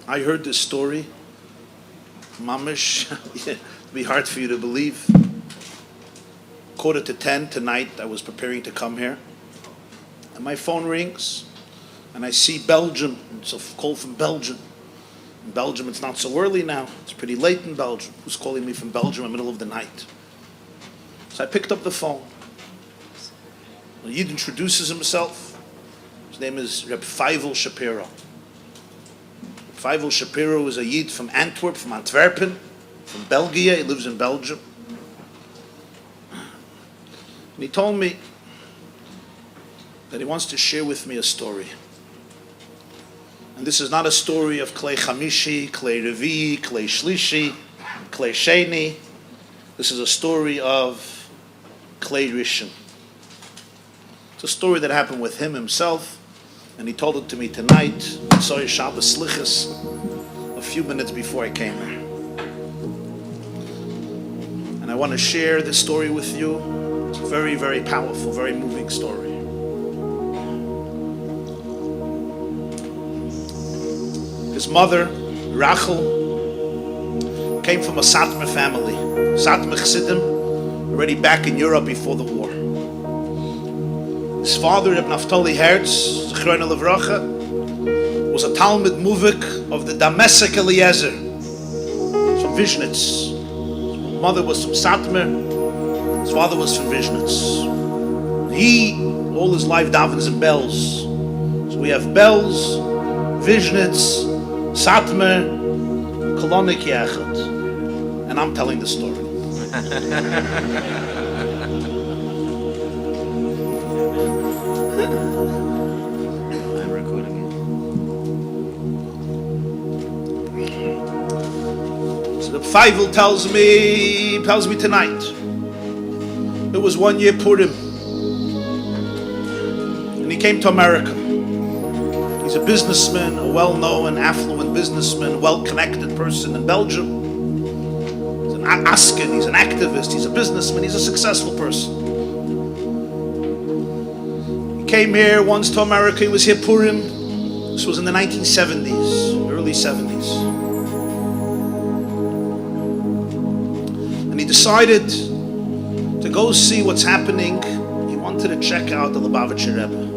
I heard this story, mamish, it'd be hard for you to believe. 9:45 tonight, I was preparing to come here, and my phone rings, and I see Belgium. It's a call from Belgium. In Belgium, it's not so early now. It's pretty late in Belgium. Who's calling me from Belgium in the middle of the night? So I picked up the phone. The Yid introduces himself. His name is Rabbi Shapiro. Feivel Shapiro is a Yid from Antwerp, from Antwerpen, from Belgium. He lives in Belgium. And he told me that he wants to share with me a story. And this is not a story of Klei Chamishi, Klei Revi, Klei Shlishi, Klei Sheni. This is a story of Klei Rishon. It's a story that happened with him himself, and he told it to me tonight, Tzoy Shabbos Slichas, a few minutes before I came here. And I want to share this story with you. It's a very, very powerful, very moving story. His mother, Rachel, came from a Satmar family. Satmar Chassidim, already back in Europe before the war. His father, Reb Naftali Herz, Zechrono Levracha, was a Talmud Muvik of the Damasek Eliezer, from Vishnitz. His mother was from Satmar, his father was from Vishnitz. He, all his life, davens in bells. So we have bells, Vishnitz, Satmar, Kolonik Yachad. And I'm telling the story. I'm recording it. So the Feivel tells me tonight. It was 1 year Purim. And he came to America. He's a businessman, a well-known, affluent businessman, well-connected person in Belgium. He's an askin, he's an activist, he's a businessman, he's a successful person. He came here once to America, he was here Purim. This was in the 1970s, early 70s. And he decided to go see what's happening. He wanted to check out the Lubavitcher Rebbe.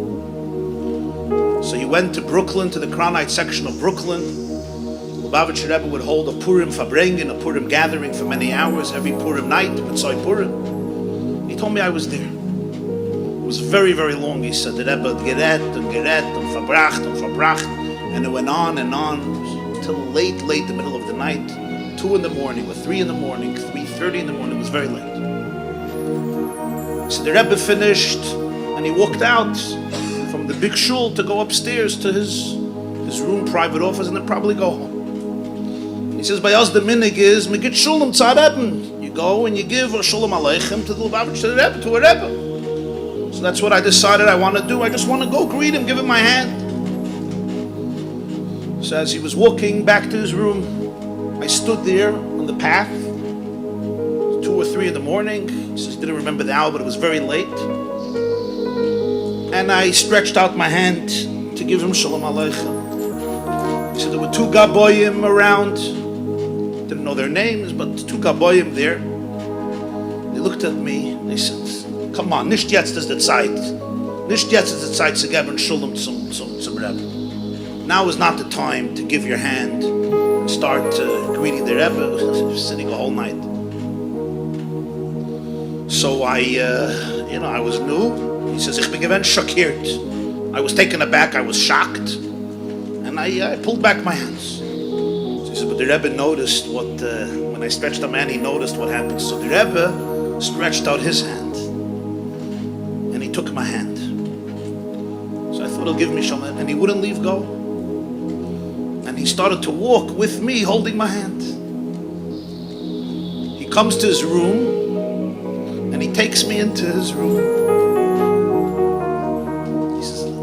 So he went to Brooklyn, to the Kronite section of Brooklyn. Lubavitcher Rebbe would hold a Purim Fabrengen, a Purim gathering for many hours, every Purim night, Mitzvah Purim. He told me I was there. It was very, very long. He said, the Rebbe geret and verbracht, and it went on until late, the middle of the night, 2 in the morning, or 3 in the morning, 3:30 in the morning. It was very late. So the Rebbe finished, and he walked out from the big shul to go upstairs to his room, private office, and then probably go home. And he says, by us the minig is, me get shulam tzadeben. You go and you give a shulam aleichem to the Lubavitcher Rebbe, to a Rebbe. So that's what I decided I want to do. I just want to go greet him, give him my hand. So as he was walking back to his room, I stood there on the path, 2 or 3 in the morning. He says he didn't remember the hour, but it was very late. And I stretched out my hand to give him Shalom Aleichem. He said there were 2 Gaboyim around. Didn't know their names, but 2 Gaboyim there. They looked at me and they said, come on, nicht jetzt ist die Zeit. Nicht jetzt ist die Zeit zu geben Shalom zum Rebbe. Now is not the time to give your hand and start greeting the Rebbe, sitting a whole night. So I was new. He says, ich bin gewinn schockiert. I was taken aback, I was shocked. And I pulled back my hands. So he said, but the Rebbe noticed when I stretched out my hand, he noticed what happened. So the Rebbe stretched out his hand. And he took my hand. So I thought he'll give me shalom. And he wouldn't leave go. And he started to walk with me, holding my hand. He comes to his room, and he takes me into his room.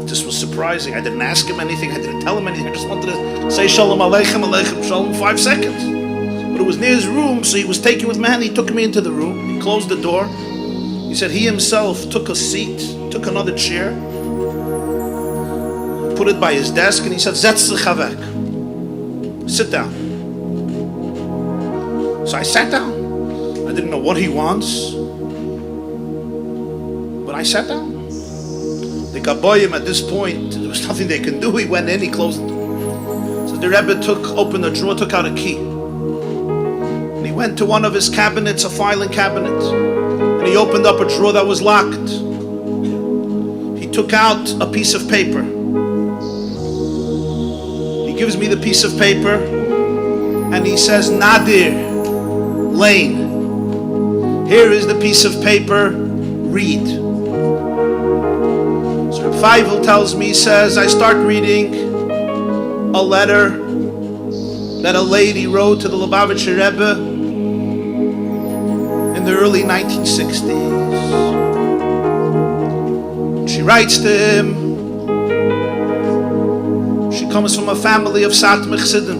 This was surprising. I didn't ask him anything. I didn't tell him anything. I just wanted to say Shalom Aleichem, Aleichem Shalom, 5 seconds. But it was near his room, so he was taking with my hand. He took me into the room. He closed the door. He said he himself took a seat, took another chair, put it by his desk, and he said, Setz dich weg. Sit down. So I sat down. I didn't know what he wants, but I sat down. The Gabbayim at this point, there was nothing they can do. He went in, he closed the door. So the Rebbe opened the drawer, took out a key. And he went to one of his cabinets, a filing cabinet, and he opened up a drawer that was locked. He took out a piece of paper. He gives me the piece of paper, and he says, Nadir Lane. Here is the piece of paper, read. So Feivel tells me, he says, I start reading a letter that a lady wrote to the Lubavitcher Rebbe in the early 1960s. She writes to him. She comes from a family of Satmar Chassidim.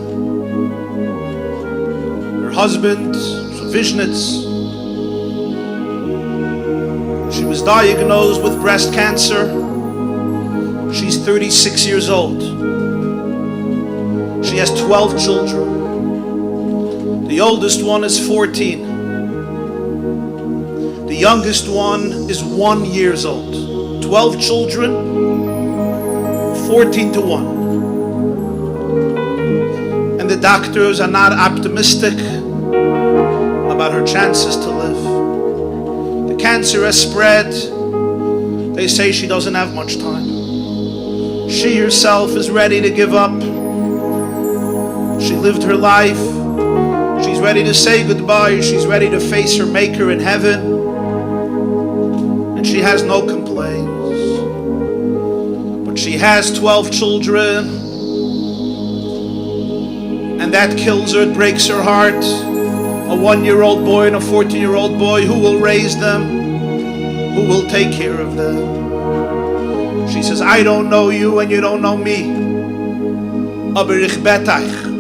Her husband was a Vishnitz. She was diagnosed with breast cancer. She's 36 years old. She has 12 children. The oldest one is 14. The youngest one is 1 year old. 12 children, 14 to 1. And the doctors are not optimistic about her chances to live. The cancer has spread. They say she doesn't have much time. She herself is ready to give up. She lived her life. She's ready to say goodbye. She's ready to face her Maker in heaven. And she has no complaints. But she has 12 children. And that kills her, it breaks her heart. A 1-year-old boy and a 14-year-old boy, who will raise them? Who will take care of them? She says, I don't know you and you don't know me. Aber ich betach.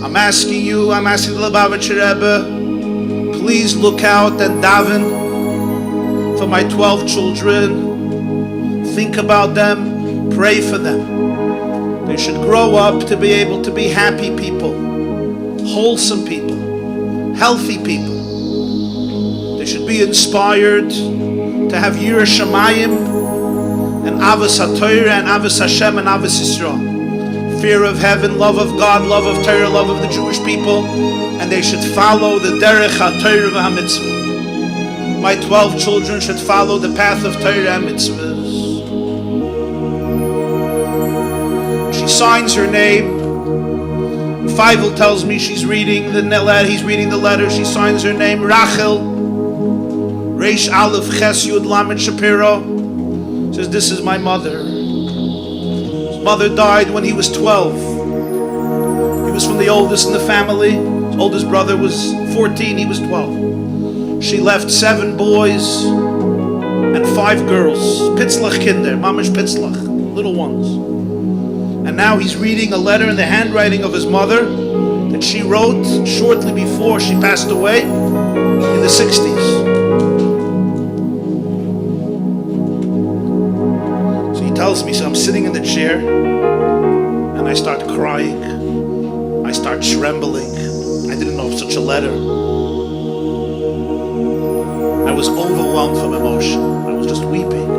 I'm asking you, I'm asking the Lubavitcher Rebbe, please look out and daven for my 12 children. Think about them, pray for them. They should grow up to be able to be happy people, wholesome people, healthy people. They should be inspired to have Yirah Shamayim and Avos HaTorah and Avos Hashem and Avos Yisrael. Fear of heaven, love of God, love of Torah, love of the Jewish people, and they should follow the Derech HaTorah v'HaMitzvah. My 12 children should follow the path of Torah and Mitzvahs. She signs her name. Feivel tells me she's reading the letter. He's reading the letter. She signs her name, Rachel. Reish Aleph Ches Yud Lamed Shapiro. Says, this is my mother. His mother died when he was 12. He was from the oldest in the family. His oldest brother was 14, he was 12. She left 7 boys and 5 girls. Pitzlach Kinder, Mamish Pitzlach, little ones. And now he's reading a letter in the handwriting of his mother that she wrote shortly before she passed away in the 60s. Tells me, so I'm sitting in the chair and I start crying. I start trembling. I didn't know of such a letter. I was overwhelmed from emotion. I was just weeping.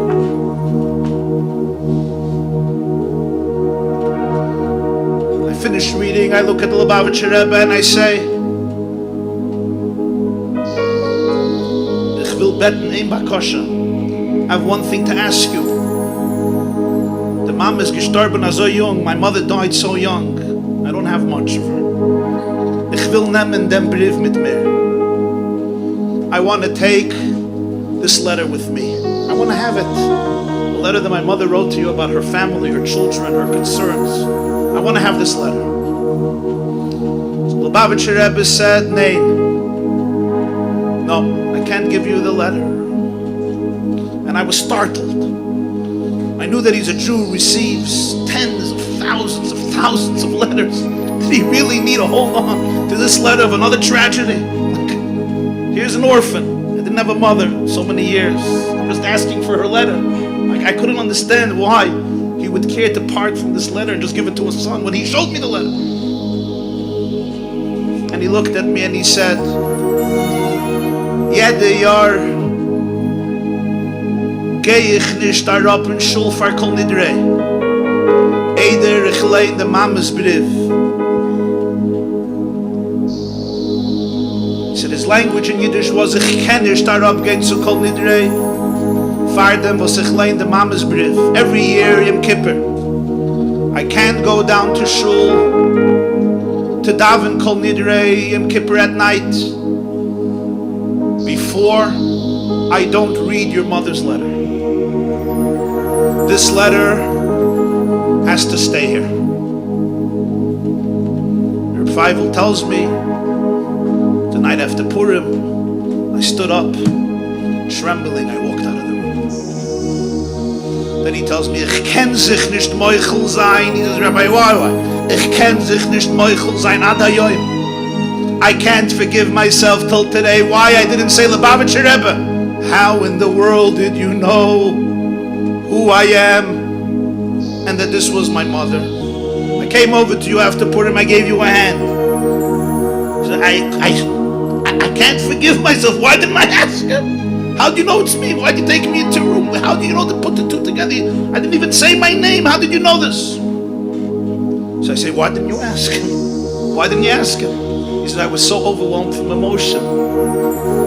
I finished reading. I look at the Lubavitcher Rebbe and I say, Ich will beten ein Bakosha. I have one thing to ask you. Mom is gestorben so young. My mother died so young. I don't have much of her. Ich will nehmen den Brief mit mir. I want to take this letter with me. I want to have it. The letter that my mother wrote to you about her family, her children, her concerns. I want to have this letter. So Lubavitcher Rebbe said, Nein. No, I can't give you the letter. And I was startled. I knew that he's a Jew who receives tens of thousands of letters. Did he really need to hold on to this letter of another tragedy? Like, here's an orphan. I didn't have a mother so many years. I'm just asking for her letter. Like, I couldn't understand why he would care to part from this letter and just give it to his son when he showed me the letter. And he looked at me and he said, Jede Jahr gehe ich nicht herab in Schul für Kol Nidre. Eider ich lein de Mamas Brief. He said his language in Yiddish was, ich kann nicht herab gehen zu Kol Nidre. Fardem was ich lein de Mamas Brief. Every year Yom Kippur, I can't go down to Shul to daven Kol Nidre Yom Kippur at night before I don't read your mother's letter. This letter has to stay here. Rabbi Feivel tells me the night after Purim, I stood up, trembling, I walked out of the room. Then he tells me, Ich kann sich nicht meuchel sein. He says, Rabbi, why? Ich kann sich nicht meuchel sein ad hayoim. I can't forgive myself till today. Why I didn't say Lubavitcher Rebbe? How in the world did you know who I am and that this was my mother? I came over to you after Purim, I gave you a hand. So I can't forgive myself. Why didn't I ask him? How do you know it's me? Why did you take me into a room? How do you know to put the two together? I didn't even say my name. How did you know this? So I say, why didn't you ask him? Why didn't you ask him? He said, I was so overwhelmed from emotion.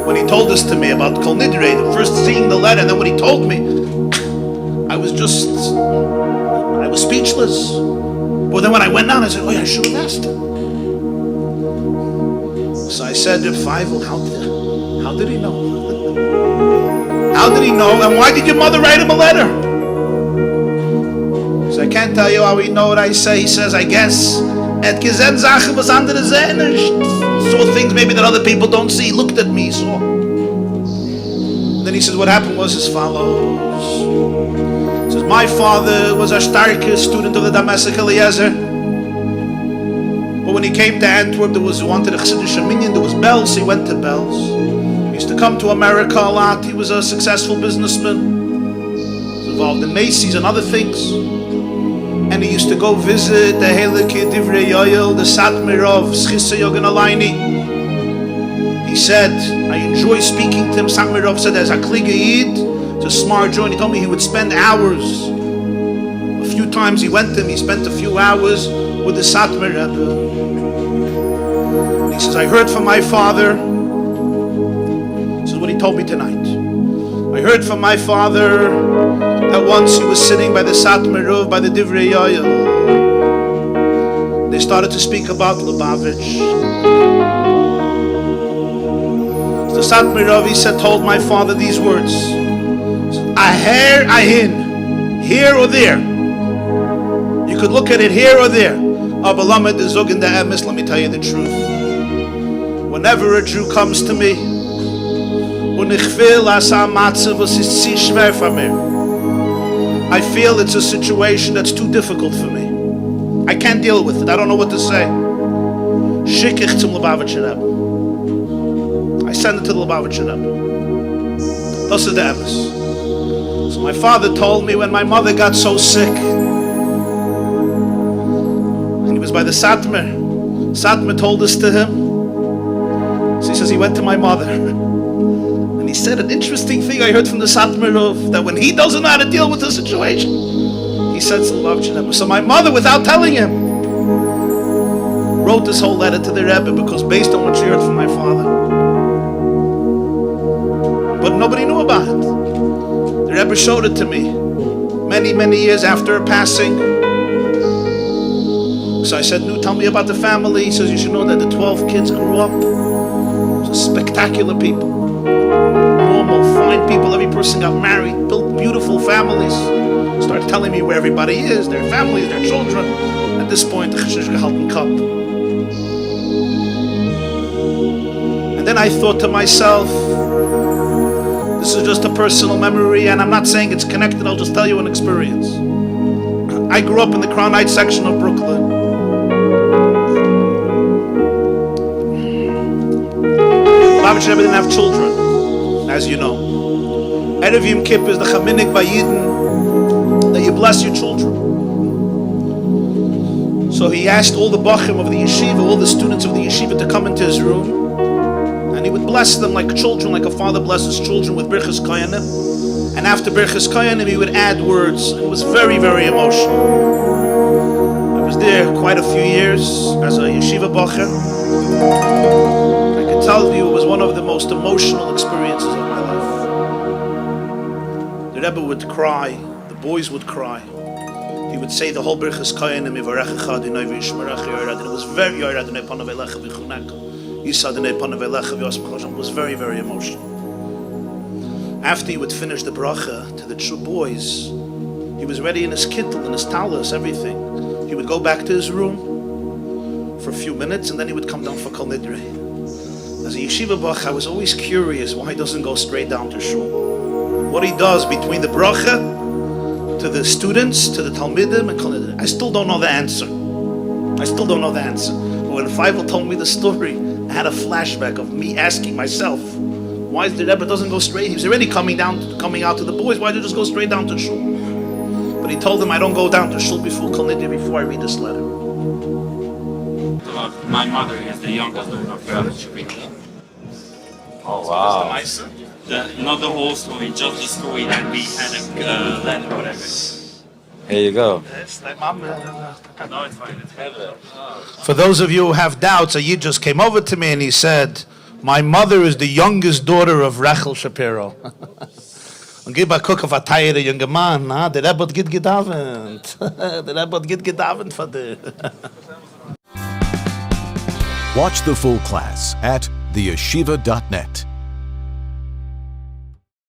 When he told this to me about Kol Nidre, the first seeing the letter, and then when he told me, I was speechless. But then when I went down, I said, oh yeah, I should have asked him. So I said to Feivel, how did he know? How did he know? And why did your mother write him a letter? So I can't tell you how he know what I say. He says, I guess, et gesehen Sachen was andere sehen nicht. Saw things maybe that other people don't see. He looked at me, saw. Then he says, what happened was as follows. He says, my father was a starke student of the Damascus Eliezer. But when he came to Antwerp, there wanted a Chassidish minyan, there was bells, he went to bells. He used to come to America a lot. He was a successful businessman. He was involved in Macy's and other things. And he used to go visit the Helike Divrei Yoel, the Satmar of Schisse Yogan Alayni. He said, I enjoy speaking to him. Satmarov said, as a Kliga Yid, it's a smart joint. He told me he would spend hours. A few times he went to him, he spent a few hours with the Satmar Rebbe. He says, I heard from my father. This is what he told me tonight. I heard from my father that once he was sitting by the Satmar Rebbe, by the Divrei Yoel. They started to speak about Lubavitch. The Satmar Rebbe said, told my father these words: Aher ahin, here or there. You could look at it here or there. Let me tell you the truth. Whenever a Jew comes to me, I feel it's a situation that's too difficult for me. I can't deal with it. I don't know what to say. Shikich zum Lubavitcher Rebbe. I send it to the Lubavitcher Rebbe. This is the emes. So my father told me when my mother got so sick, and he was by the Satmar. Satmar told this to him. So he says he went to my mother, and he said an interesting thing I heard from the Satmar of that when he doesn't know how to deal with the situation, he sends to the Lubavitcher Rebbe. So my mother, without telling him, wrote this whole letter to the Rebbe because based on what she heard from my father. But nobody knew about it. The Rebbe showed it to me many, many years after her passing. So I said, no, tell me about the family. He says, you should know that the 12 kids grew up. Spectacular people. Normal, fine people. Every person got married, built beautiful families. Started telling me where everybody is, their families, their children. At this point, the Chashish gehalten cup. And then I thought to myself, this is just a personal memory, and I'm not saying it's connected, I'll just tell you an experience. I grew up in the Crown Heights section of Brooklyn. Lubavitcher Rebbe didn't have children, as you know. Erev Yom Kippur is the chaminik by Yidden that you bless your children. So So he asked all the bachim of the yeshiva, all the students of the yeshiva to come into his room, and he would bless them like children, like a father blesses children with birchas koyanim. And after birchas koyanim, he would add words. It was very, very emotional. I was there quite a few years as a yeshiva bacher. I can tell you it was one of the most emotional experiences of my life. The Rebbe would cry, the boys would cry. He would say the whole Birchas Koyanim, Yivarechecha Adonai v'Yishmerecha Yored, and it was very Yored Adonai Panav Elecha v'Chuneka, Yisa Adonai Panav Elecha v'Yosmach. It was very, very emotional. After he would finish the bracha to the true boys, he was ready in his kittel, in his talis, everything. He would go back to his room for a few minutes, and then he would come down for Kol Nidre. As a yeshiva bach, I was always curious why he doesn't go straight down to shul. What he does between the bracha to the students, to the Talmidim, and Kol Nidre. I still don't know the answer. But when Feivel told me the story, I had a flashback of me asking myself, why is the Rebbe doesn't go straight? He was already coming out to the boys. Why did he just go straight down to shul? But he told them, I don't go down to shul before Kol Nidre, before I read this letter. My mother is the youngest daughter of Rabbi. Oh wow. Not the whole story, just the story that we had a letter or whatever. Here you go. No, it's fine. For those of you who have doubts, a Yid just came over to me and he said, my mother is the youngest daughter of Rachel Shapiro. Und gib a cook of a tired younger man, huh? Der Rebbe hat gedavent. Der Rebbe hat gedavent for the. Watch the full class at theyeshiva.net.